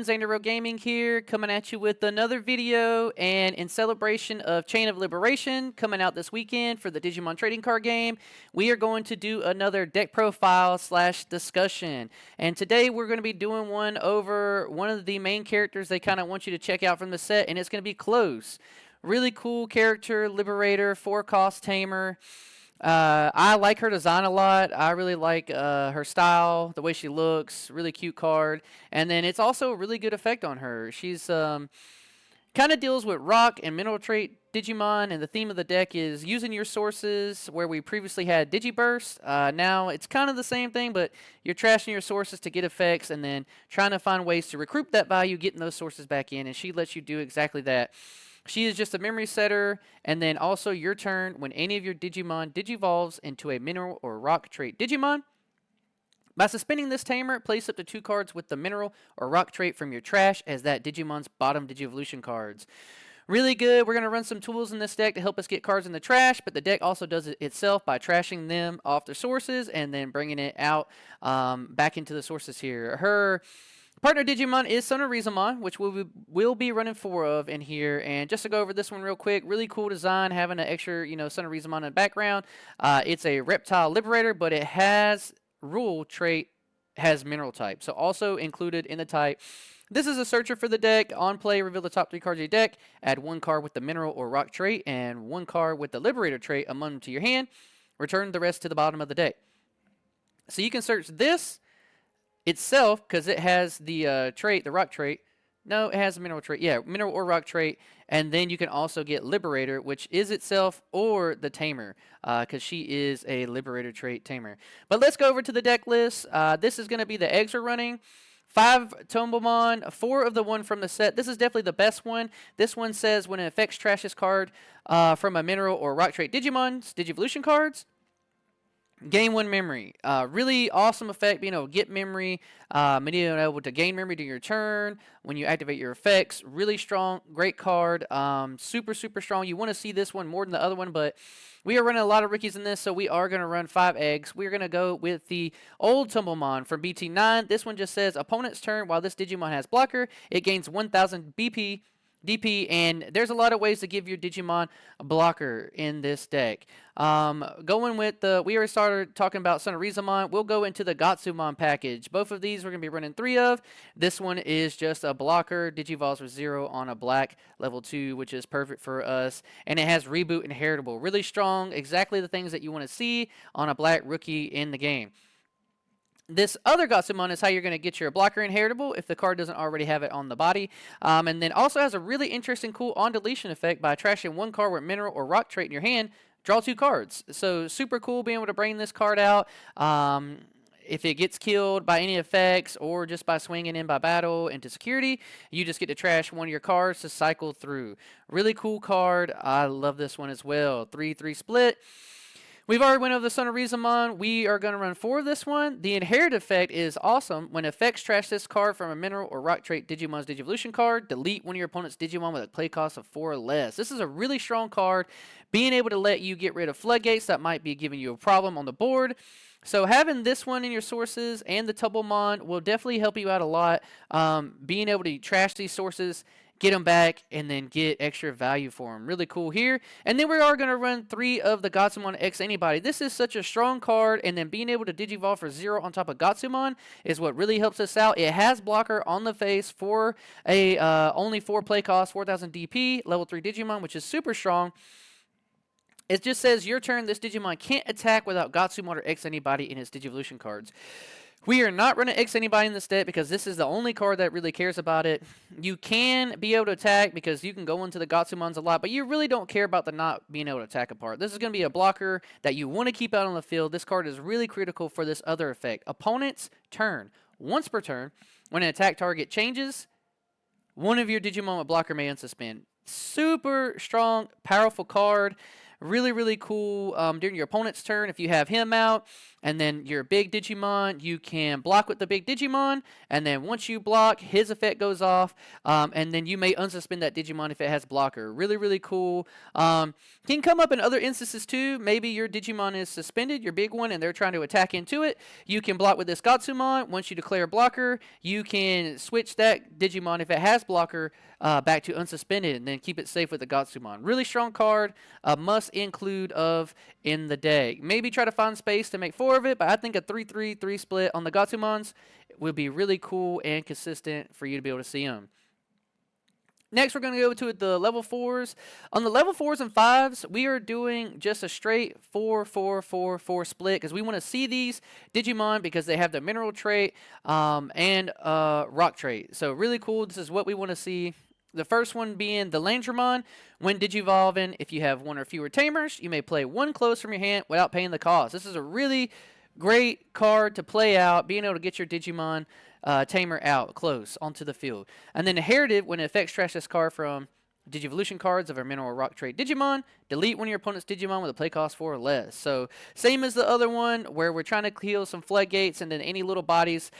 everyone, Xander Gaming here, coming at you with another video, and in celebration of Chain of Liberation coming out this weekend for the Digimon trading card game, we are going to do another deck profile / discussion. And today we're going to be doing one over one of the main characters they kind of want you to check out from the set, and it's going to be Close. Really cool character, Liberator, 4-cost tamer. I like her design a lot. I really like her style, the way she looks. Really cute card. And then it's also a really good effect on her. She's kind of deals with rock and mineral trait Digimon, and the theme of the deck is using your sources, where we previously had Digiburst. Now it's kind of the same thing, but you're trashing your sources to get effects and then trying to find ways to recruit that value, getting those sources back in, and she lets you do exactly that. She is just a memory setter, and then also your turn when any of your Digimon digivolves into a mineral or rock trait Digimon. By suspending this tamer, place up to 2 cards with the mineral or rock trait from your trash as that Digimon's bottom Digivolution cards. Really good. We're going to run some tools in this deck to help us get cards in the trash, but the deck also does it itself by trashing them off their sources and then bringing it out back into the sources here. Her partner Digimon is Sunarizamon, which we'll be running 4 of in here. And just to go over this one real quick, really cool design, having an extra, Sunarizamon in the background. It's a reptile liberator, but it has rule trait, has mineral type. So also included in the type. This is a searcher for the deck. On play, reveal the top 3 cards of your deck. Add 1 card with the mineral or rock trait and 1 card with the liberator trait among them to your hand. Return the rest to the bottom of the deck. So you can search this itself because it has the trait, the rock trait. No, it has a mineral trait. Yeah, mineral or rock trait. And then you can also get Liberator, which is itself, or the Tamer, because she is a Liberator trait Tamer. But let's go over to the deck list. This is going to be the eggs we're running. 5 Tombomon, 4 of the one from the set. This is definitely the best one. This one says when it affects trash this card from a mineral or rock trait Digimon's Digivolution cards, gain 1 memory. Really awesome effect, being able to get memory, being able to gain memory during your turn when you activate your effects. Really strong, great card. Super strong. You want to see this one more than the other one, but we are running a lot of rookies in this, so we are going to run 5 eggs. We're going to go with the old Tumblemon from BT9. This one just says, opponent's turn, while this Digimon has blocker, it gains 1000 DP, and there's a lot of ways to give your Digimon a blocker in this deck. Going with we already started talking about Sunarizamon. We'll go into the Gotsumon package. Both of these we're going to be running 3 of. This one is just a blocker, Digivolves for 0 on a black level 2, which is perfect for us. And it has reboot and heritable. Really strong, exactly the things that you want to see on a black rookie in the game. This other Gotsumon is how you're going to get your blocker inheritable if the card doesn't already have it on the body. And then also has a really interesting, cool on-deletion effect by trashing 1 card with mineral or rock trait in your hand. Draw 2 cards. So super cool being able to bring this card out. If it gets killed by any effects or just by swinging in by battle into security, you just get to trash 1 of your cards to cycle through. Really cool card. I love this one as well. 3/3 split. We've already went over the Sunarizamon. We are going to run 4 of this one. The inherit effect is awesome. When effects trash this card from a mineral or rock trait Digimon's Digivolution card, delete 1 of your opponent's Digimon with a play cost of 4 or less. This is a really strong card, being able to let you get rid of floodgates that might be giving you a problem on the board. So having this one in your sources and the Tumblemon will definitely help you out a lot. Being able to trash these sources, get them back, and then get extra value for them. Really cool here. And then we are going to run 3 of the Gotsumon X Anybody. This is such a strong card, and then being able to Digivolve for 0 on top of Gotsumon is what really helps us out. It has blocker on the face for a only 4 play cost, 4000 DP, level 3 Digimon, which is super strong. It just says, your turn, this Digimon can't attack without Gotsumon or X Anybody in its Digivolution cards. We are not running X Anybody in this deck because this is the only card that really cares about it. You can be able to attack because you can go into the Gotsumons a lot, but you really don't care about the not being able to attack a part. This is going to be a blocker that you want to keep out on the field. This card is really critical for this other effect. Opponent's turn. Once per turn, when an attack target changes, 1 of your Digimon with blocker may unsuspend. Super strong, powerful card. Really cool during your opponent's turn if you have him out. and then your big Digimon, you can block with the big Digimon, and then once you block, his effect goes off, and then you may unsuspend that Digimon if it has blocker. Really, really cool. Can come up in other instances too. Maybe your Digimon is suspended, your big one, and they're trying to attack into it. You can block with this Gotsumon. Once you declare blocker, you can switch that Digimon if it has blocker back to unsuspended, and then keep it safe with the Gotsumon. Really strong card, must include of in the deck. Maybe try to find space to make 4 of it, but I think a 3-3-3 split on the Gotsumons will be really cool and consistent for you to be able to see them. Next, we're going to go to the level 4s. On the level 4s and 5s, we are doing just a straight 4-4-4-4 split because we want to see these Digimon because they have the mineral trait and rock trait. So really cool. This is what we want to see. The first one being the Landramon. When digivolving, if you have 1 or fewer Tamers, you may play 1 close from your hand without paying the cost. This is a really great card to play out, being able to get your Digimon Tamer out close onto the field. And then inherited, when it affects trash this card from Digivolution cards of a mineral or rock trait Digimon, delete one of your opponent's Digimon with a play cost 4 or less. So same as the other one where we're trying to heal some floodgates and then any little bodies.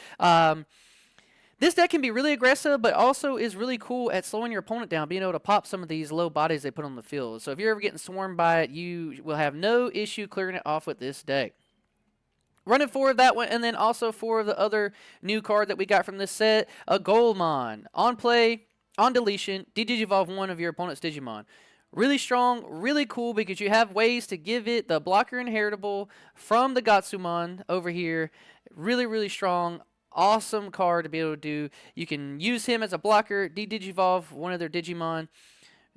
This deck can be really aggressive, but also is really cool at slowing your opponent down, being able to pop some of these low bodies they put on the field. So if you're ever getting swarmed by it, you will have no issue clearing it off with this deck. Running 4 of that one, and then also 4 of the other new card that we got from this set, a Golemon. On play, on deletion, digivolve 1 of your opponent's Digimon. Really strong, really cool, because you have ways to give it the blocker inheritable from the Gotsumon over here. Really, really strong. Awesome card to be able to do. You can use him as a blocker, digivolve one of their Digimon.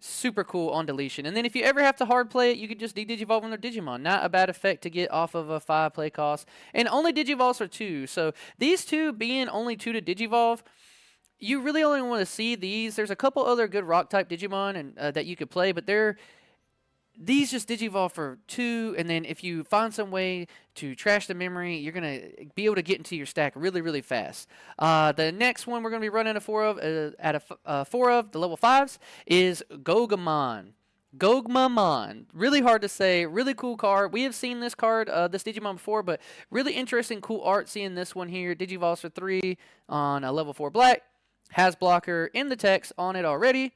Super cool on deletion. And then if you ever have to hard play it, you can just digivolve on their Digimon. Not a bad effect to get off of a 5 play cost. And only digivolves are 2. So these 2 being only 2 to digivolve, you really only want to see these. There's a couple other good rock type Digimon and that you could play, but these just digivolve for 2, and then if you find some way to trash the memory, you're going to be able to get into your stack really, really fast. The next one we're going to be running a 4 of, 4 of, the level 5s, is Gogemon. Gogemon. Really hard to say. Really cool card. We have seen this card, this Digimon before, but really interesting, cool art seeing this one here. Digivolves for 3 on a level 4 black. Has blocker in the text on it already.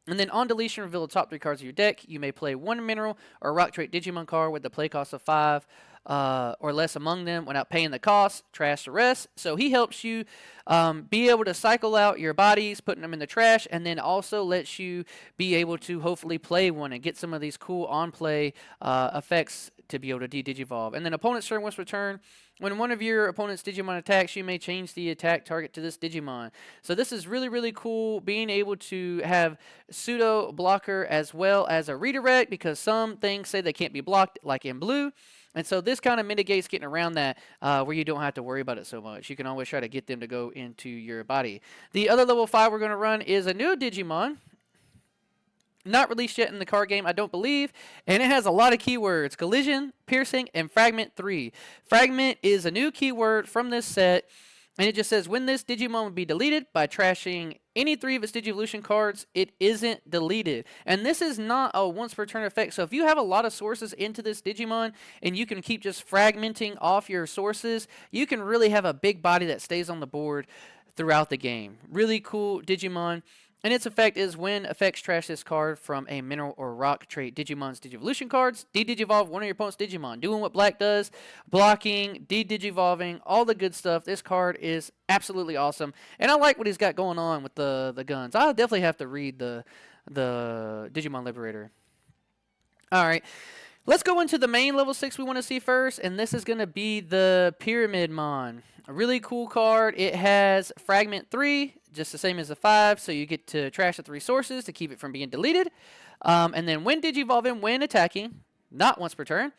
And then on deletion, reveal the top 3 cards of your deck. You may play 1 mineral or rock trait Digimon card with the play cost of 5 or less among them without paying the cost. Trash the rest. So he helps you be able to cycle out your bodies, putting them in the trash, and then also lets you be able to hopefully play one and get some of these cool on-play effects to be able to digivolve. And then opponent's turn once return. When one of your opponent's Digimon attacks, you may change the attack target to this Digimon. So this is really, really cool, being able to have pseudo blocker as well as a redirect, because some things say they can't be blocked, like in blue. And so this kind of mitigates getting around that where you don't have to worry about it so much. You can always try to get them to go into your body. The other level 5 we're going to run is a new Digimon. Not released yet in the card game, I don't believe. And it has a lot of keywords. Collision, Piercing, and Fragment 3. Fragment is a new keyword from this set. And it just says, when this Digimon would be deleted by trashing any 3 of its Digivolution cards, it isn't deleted. And this is not a once per turn effect. So if you have a lot of sources into this Digimon and you can keep just fragmenting off your sources, you can really have a big body that stays on the board throughout the game. Really cool Digimon. And its effect is when effects trash this card from a mineral or rock trait Digimon's Digivolution cards, digivolve one of your opponent's Digimon. Doing what black does, blocking, digivolving, all the good stuff. This card is absolutely awesome. And I like what he's got going on with the guns. I'll definitely have to read the Digimon Liberator. All right. Let's go into the main level 6 we want to see first, and this is going to be the Pyramidimon. A really cool card. It has Fragment 3, just the same as the 5, so you get to trash the 3 sources to keep it from being deleted. And then when digivolving, when attacking, not once per turn,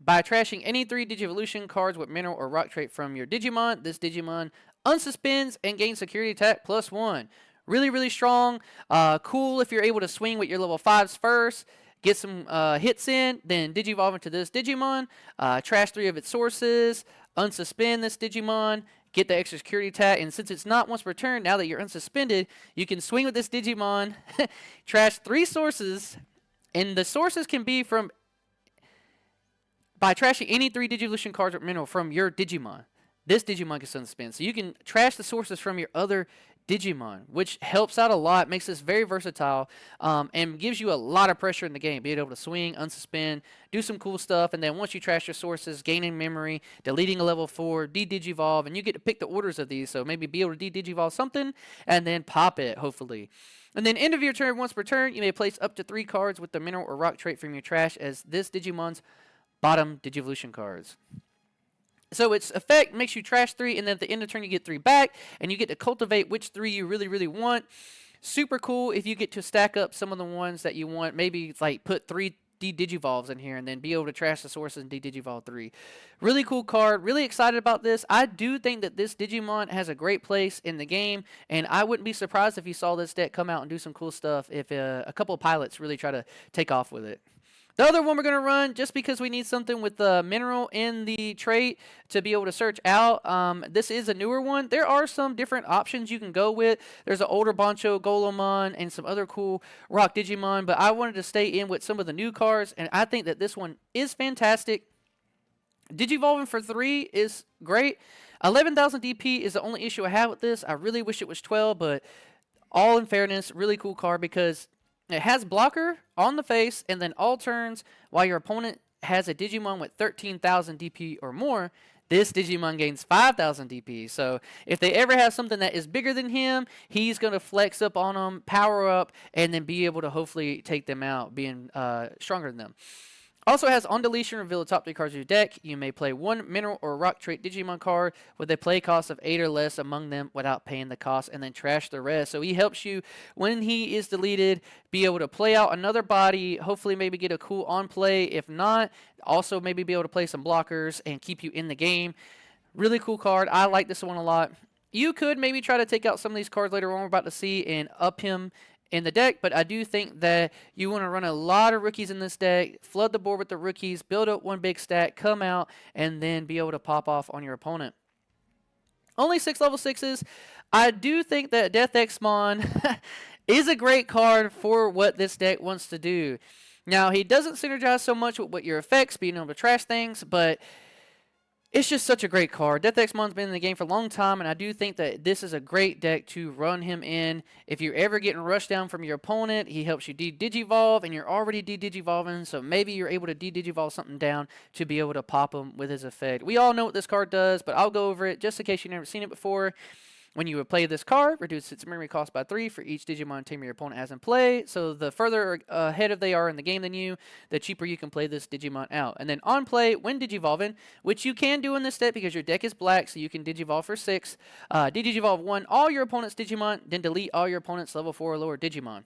by trashing any 3 Digivolution cards with mineral or rock trait from your Digimon, this Digimon unsuspends and gains security attack +1. Really, really strong. Cool if you're able to swing with your level 5s first. Get some hits in, then digivolve into this Digimon, trash 3 of its sources, unsuspend this Digimon, get the extra security attack, and since it's not once per turn, now that you're unsuspended, you can swing with this Digimon, trash 3 sources, and the sources can be from by trashing any 3 Digivolution cards or mineral from your Digimon, this Digimon gets unsuspend. So you can trash the sources from your other Digimon, which helps out a lot, makes this very versatile, and gives you a lot of pressure in the game. Being able to swing, unsuspend, do some cool stuff, and then once you trash your sources, gaining memory, deleting a level 4, de-digivolve, and you get to pick the orders of these, so maybe be able to de-digivolve something, and then pop it, hopefully. And then end of your turn, once per turn, you may place up to 3 cards with the mineral or rock trait from your trash as this Digimon's bottom Digivolution cards. So its effect makes you trash 3, and then at the end of the turn you get 3 back, and you get to cultivate which 3 you really want. Super cool if you get to stack up some of the ones that you want. Maybe like put 3 de-digivolves in here and then be able to trash the sources and de-digivolve 3. Really cool card. Really excited about this. I do think that this Digimon has a great place in the game, and I wouldn't be surprised if you saw this deck come out and do some cool stuff if a couple of pilots really try to take off with it. The other one we're going to run, just because we need something with the mineral in the trait to be able to search out. This is a newer one. There are some different options you can go with. There's an older BanchoGolemon and some other cool rock Digimon, but I wanted to stay in with some of the new cards, and I think that this one is fantastic. Digivolving for 3 is great. 11,000 DP is the only issue I have with this. I really wish it was 12, but all in fairness, really cool card because it has blocker on the face, and then all turns while your opponent has a Digimon with 13,000 DP or more, this Digimon gains 5,000 DP. So if they ever have something that is bigger than him, he's going to flex up on them, power up, and then be able to hopefully take them out, being stronger than them. Also has on deletion, reveal the top 3 cards of your deck. You may play 1 mineral or rock trait Digimon card with a play cost of 8 or less among them without paying the cost, and then trash the rest. So he helps you when he is deleted be able to play out another body, hopefully maybe get a cool on play. If not, also maybe be able to play some blockers and keep you in the game. Really cool card. I like this one a lot. You could maybe try to take out some of these cards later on we're about to see and up him in the deck, but I do think that you want to run a lot of rookies in this deck, flood the board with the rookies, build up one big stack, come out, and then be able to pop off on your opponent. Only 6 level 6s. I do think that DeathXmon is a great card for what this deck wants to do. Now, he doesn't synergize so much with what your effects, being able to trash things, but it's just such a great card. DeathXmon's been in the game for a long time, and I do think that this is a great deck to run him in. If you're ever getting rushed down from your opponent, he helps you de-digivolve, and you're already de-digivolving, so maybe you're able to de-digivolve something down to be able to pop him with his effect. We all know what this card does, but I'll go over it just in case you've never seen it before. When you would play this card, reduce its memory cost by 3 for each Digimon tamer your opponent has in play. So the further ahead they are in the game than you, the cheaper you can play this Digimon out. And then on play, when Digivolving, which you can do in this deck because your deck is black, so you can Digivolve for 6. Digivolve 1 all your opponent's Digimon, then delete all your opponent's level 4 or lower Digimon.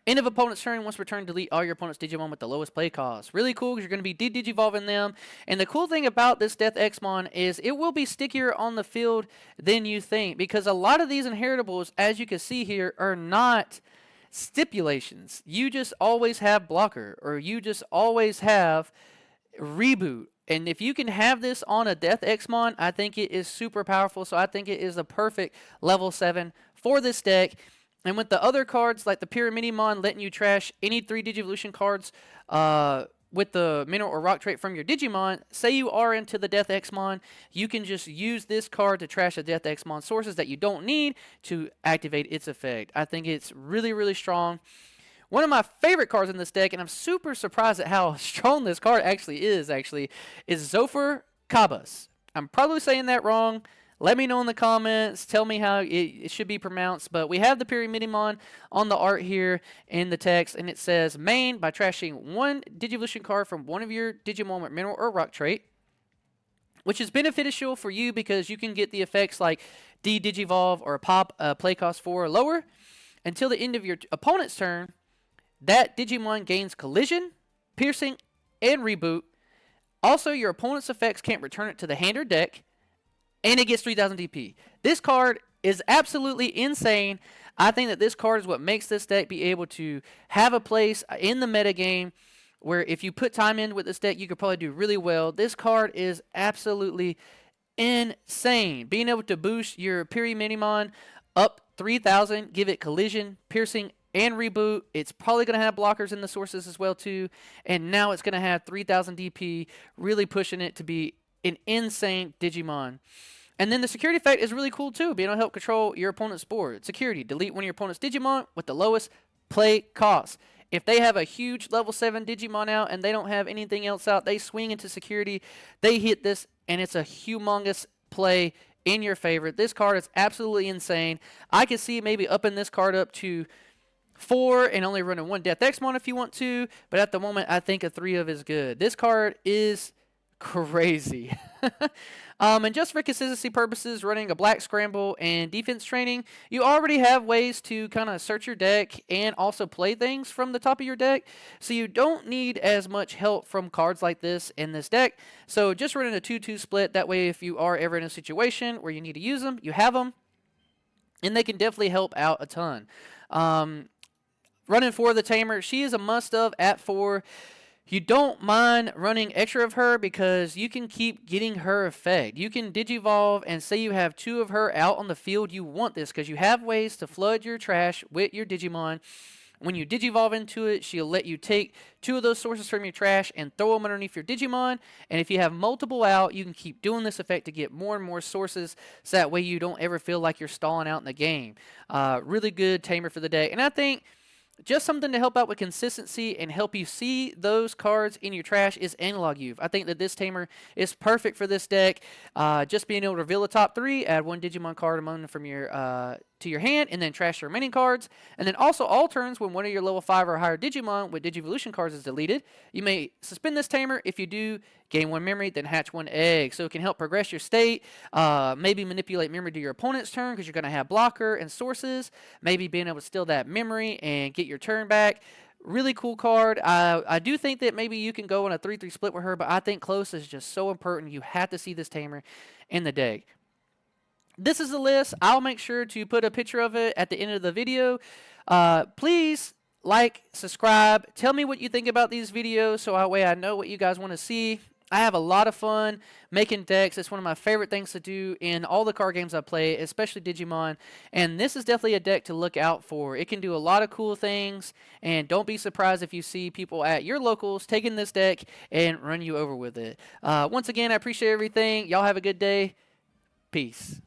End of opponent's turn, once per turn, delete all your opponent's Digimon with the lowest play cost. Really cool because you're going to be de-digivolving them. And the cool thing about this DeathXmon is it will be stickier on the field than you think, because a lot of these inheritables, as you can see here, are not stipulations. You just always have blocker, or you just always have reboot. And if you can have this on a DeathXmon, I think it is super powerful. So I think it is a perfect level 7 for this deck. And with the other cards, like the Pyramidimon letting you trash any 3 Digivolution cards with the mineral or rock trait from your Digimon, say you are into the DeathXmon, you can just use this card to trash the DeathXmon sources that you don't need to activate its effect. I think it's really, really strong. One of my favorite cards in this deck, and I'm super surprised at how strong this card actually is Zur Cabas. I'm probably saying that wrong. Let me know in the comments. Tell me how it should be pronounced. But we have the Pyramidimon on the art here in the text. And it says, main by trashing 1 Digivolution card from one of your Digimon with mineral or rock trait, which is beneficial for you because you can get the effects like de-digivolve or pop play cost 4 or lower. Until the end of your opponent's turn, that Digimon gains collision, piercing, and reboot. Also, your opponent's effects can't return it to the hand or deck. And it gets 3,000 DP. This card is absolutely insane. I think that this card is what makes this deck be able to have a place in the metagame where if you put time in with this deck, you could probably do really well. This card is absolutely insane. Being able to boost your Pyramidimon up 3,000, give it collision, piercing, and reboot. It's probably going to have blockers in the sources as well too. And now it's going to have 3000 DP, really pushing it to be an insane Digimon. And then the security effect is really cool too, being able to help control your opponent's board. Security, delete one of your opponent's Digimon with the lowest play cost. If they have a huge level 7 Digimon out and they don't have anything else out, they swing into security, they hit this, and it's a humongous play in your favor. This card is absolutely insane. I could see maybe upping this card up to 4 and only running 1 DeathXmon if you want to, but at the moment I think a 3 of is good. This card is crazy. And just for consistency purposes, running a black scramble and defense training, you already have ways to kind of search your deck and also play things from the top of your deck. So you don't need as much help from cards like this in this deck. So just running a 2-2 split. That way, if you are ever in a situation where you need to use them, you have them. And they can definitely help out a ton. Running 4 of the Tamer, she is a must-of at 4. You don't mind running extra of her because you can keep getting her effect. You can digivolve and say you have 2 of her out on the field. You want this because you have ways to flood your trash with your Digimon. When you digivolve into it, she'll let you take 2 of those sources from your trash and throw them underneath your Digimon. And if you have multiple out, you can keep doing this effect to get more and more sources, so that way you don't ever feel like you're stalling out in the game. Really good tamer for the day. And I think just something to help out with consistency and help you see those cards in your trash is Analog Youth. I think that this tamer is perfect for this deck. Just being able to reveal the top 3, add 1 Digimon card among from your to your hand, and then trash the remaining cards. And then also all turns when one of your level 5 or higher Digimon with Digivolution cards is deleted, you may suspend this tamer. If you do, gain 1 memory, then hatch 1 egg. So it can help progress your state, maybe manipulate memory to your opponent's turn because you're going to have blocker and sources, maybe being able to steal that memory and get your turn back. Really cool card. I do think that maybe you can go on a 3-3 split with her, but I think close is just so important. You have to see this tamer in the deck. This is the list. I'll make sure to put a picture of it at the end of the video. Please like, subscribe. Tell me what you think about these videos so that way I know what you guys want to see. I have a lot of fun making decks. It's one of my favorite things to do in all the card games I play, especially Digimon. And this is definitely a deck to look out for. It can do a lot of cool things. And don't be surprised if you see people at your locals taking this deck and run you over with it. Once again, I appreciate everything. Y'all have a good day. Peace.